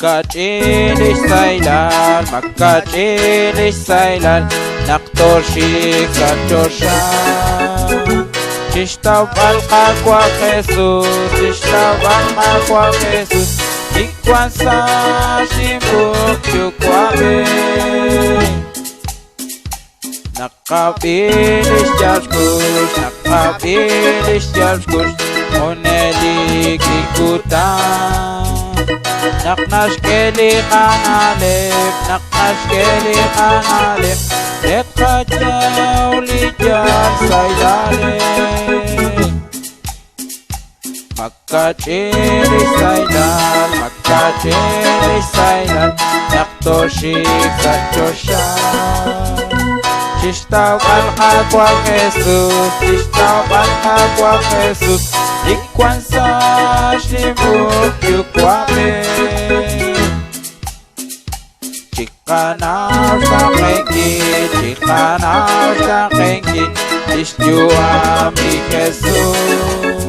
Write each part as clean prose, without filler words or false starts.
Makkachilich Sailal, Makkachilich Sailal, Naktoshik Kachoshan. Chishtaw Alqaqua Jesús, Chishtaw Alqaqua Jesús, Ikwan sa Shimbuk Yukwabe. Nakabilis Jalskush, Nakabilis Jalskush, Onelik Ikutan. Naknashkeli Kanalep, Naknashkeli Kanalep, Ekajaw Lijan Sailale. Makkachilich Sailal, Makkachilich Sailal, Naktoshik Kachoshan. Chishtaw Alqaqua Jesús, Chishtaw Alqaqua Jesús, Ikwan sa Shimbuk Yukwabe. Chikanaw sa kengkit, Chikanaw sa kengkit, Ishjua mi Jesús.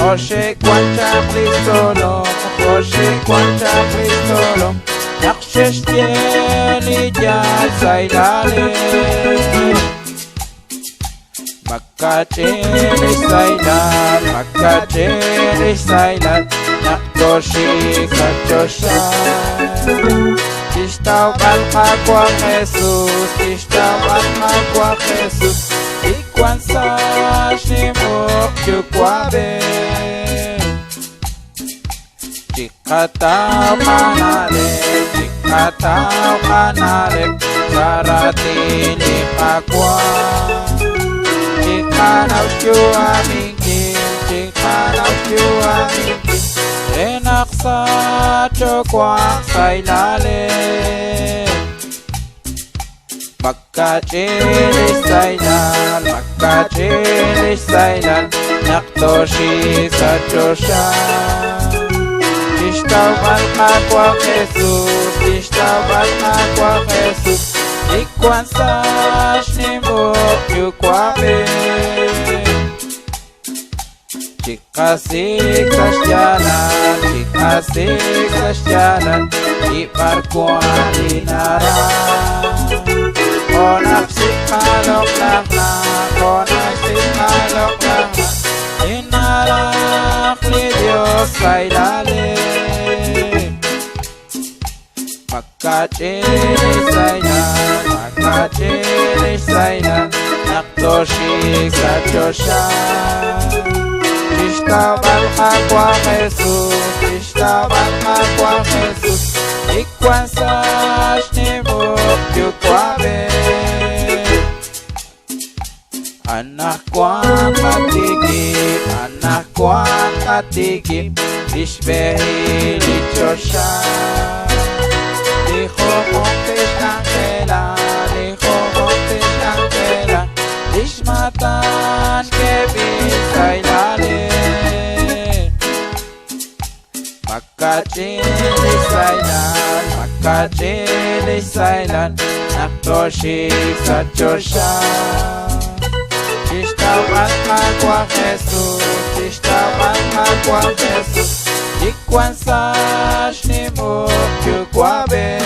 Oshe Kwancha Kristolong, Oshe Kwancha Kristolong, Naksheshtieli Jal Sailale. Makkachilich Sailal, Makkachilich Sailal, Naktoshik Kachoshan. Chishtaw Alqaqua Jesús, Chishtaw Alqaqua Jesús, Ikwan sa Shimbuk Yukwabe. Chikataw Kanalep, Chikataw Kanalep, Saratini Pakwa. Chikanaw Shua Mingkin, Chikanaw Shua Mingkin, Enak sa Chokwang Sailale. Makkachilich Sailal, Makkachilich Sailal, Naktoshik Kachoshan. Chishtaw Alqaqua Jesús, Chishtaw Alqaqua Jesús, Ikwan sa Shimbuk Yukwabe. Chikasik Sasyalan, Chikasik Sasyalan, Iparkuan Linaran. Konapsik Halok lang na, Konapsik Halok lang na, Inarak ni Diyos Sailale. Makkachilich Sailal, Makkachilich Sailal, Naktoshik Kachoshan. Chishtaw Alqaqua Jesús, Chishtaw Alqaqua Jesús, Ikwan sa Shimbuk Yukwabe. Anak kuang katigip, anak kuang katigip, Ishbehi Lichoshan. Dijo Montes Angela, Dijo Montes Angela, Ishmatan Kevin Sailale. Makkachilich Sailal, Makkachilich Sailal, Naktoshik Kachoshan. Chishtaw Alqaqua Jesús, Chishtaw Alqaqua Jesús, Ikwan sa Shimbuk Yukwabe.